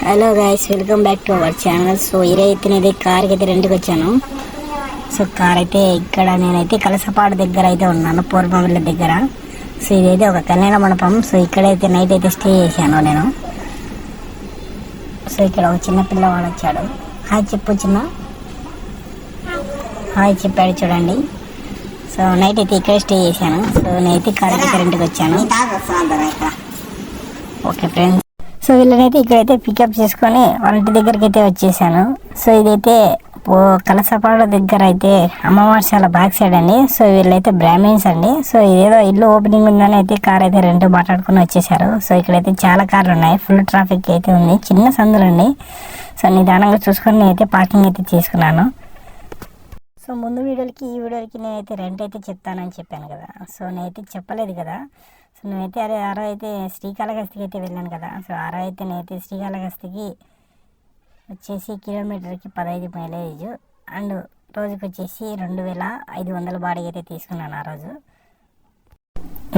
Hello guys, welcome back to our channel. So ఈరైతే నేను కార్కి అయితే రెంట్కి వచ్చాను. సో కార్ అయితే ఇక్కడ నేనైతే కలసపాడు దగ్గర అయితే ఉన్నాను, పూర్వమిల్ల దగ్గర. సో ఇదైతే ఒక కళ్యాణ మండపం. సో ఇక్కడైతే నైట్ అయితే స్టే చేశాను నేను. సో ఇక్కడ ఒక చిన్న పిల్లవాడు వచ్చాడు. హాయ్ చెప్పు చిన్న. హాయ్ చెప్పాడు చూడండి. సో నైట్ అయితే ఇక్కడే స్టే చేశాను. సో నేనైతే కార్ అయితే రెంట్కి వచ్చాను. ఓకే ఫ్రెండ్స్, సో వీళ్ళనైతే ఇక్కడైతే పికప్ చేసుకొని వాళ్ళ ఇంటి దగ్గరికి అయితే వచ్చేసాను. సో ఇదైతే కలసపాడు దగ్గర అయితే అమ్మవారిశాల బ్యాక్ సైడ్ అండి. సో వీళ్ళైతే బ్రాహ్మిన్స్ అండి. సో ఇదేదో ఇల్లు ఓపెనింగ్ ఉందని అయితే కార్ అయితే రెంట్ మాట్లాడుకుని వచ్చేసారు. సో ఇక్కడైతే చాలా కార్లు ఉన్నాయి, ఫుల్ ట్రాఫిక్ అయితే ఉంది, చిన్న సందులండి. సో నిదానంగా చూసుకొని అయితే పార్కింగ్ అయితే చేసుకున్నాను. సో ముందు వీడియోలకి ఈ వీడియోలకి నేనైతే రెంట్ అయితే చెప్తానని చెప్పాను కదా. సో నేనైతే చెప్పలేదు కదా. సో నేనైతే ఆరో అయితే శ్రీకాళహస్తికి అయితే వెళ్ళాను కదా. సో ఆరో అయితే నేనైతే శ్రీకాళహస్తికి వచ్చేసి కిలోమీటర్కి 15 మైలేజ్ అండ్ రోజుకి వచ్చేసి 2500 బాడీ అయితే తీసుకున్నాను ఆ రోజు.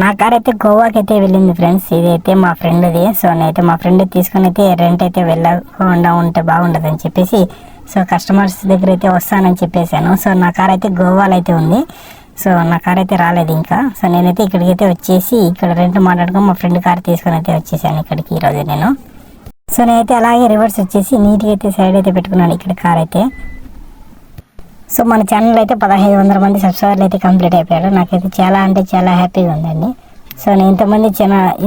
నా కార్ అయితే గోవాకి అయితే వెళ్ళింది ఫ్రెండ్స్. ఇదైతే మా ఫ్రెండ్ది. సో నేనైతే మా ఫ్రెండ్ తీసుకుని అయితే రెంట్ అయితే వెళ్ళకుండా ఉంటే బాగుండదు అని చెప్పేసి సో కస్టమర్స్ దగ్గర అయితే వస్తానని చెప్పేశాను. సో నా కార్ అయితే గోవాలో అయితే ఉంది. సో నా కార్ అయితే రాలేదు ఇంకా. సో నేనైతే ఇక్కడికైతే వచ్చేసి ఇక్కడ రెంట్ మాట్లాడుకొని మా ఫ్రెండ్ కార్ తీసుకొని అయితే వచ్చేసాను ఇక్కడికి ఈరోజు నేను. సో నేనైతే అలాగే రివర్స్ వచ్చేసి నీట్గా అయితే సైడ్ అయితే పెట్టుకున్నాను ఇక్కడ కార్ అయితే. సో మన ఛానల్ అయితే 1500 మంది సబ్స్క్రైబర్లు అయితే కంప్లీట్ అయిపోయారు. నాకైతే చాలా అంటే చాలా హ్యాపీగా ఉందండి. సో నేను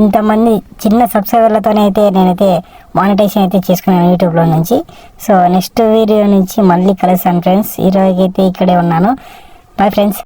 ఇంతమంది చిన్న సబ్స్క్రైబర్లతోనే అయితే నేనైతే మానిటైజేషన్ అయితే చేసుకున్నాను యూట్యూబ్లో నుంచి. సో నెక్స్ట్ వీడియో నుంచి మళ్ళీ కలుస్తాను ఫ్రెండ్స్. ఈరోజు అయితే ఇక్కడే ఉన్నాను. Bye friends.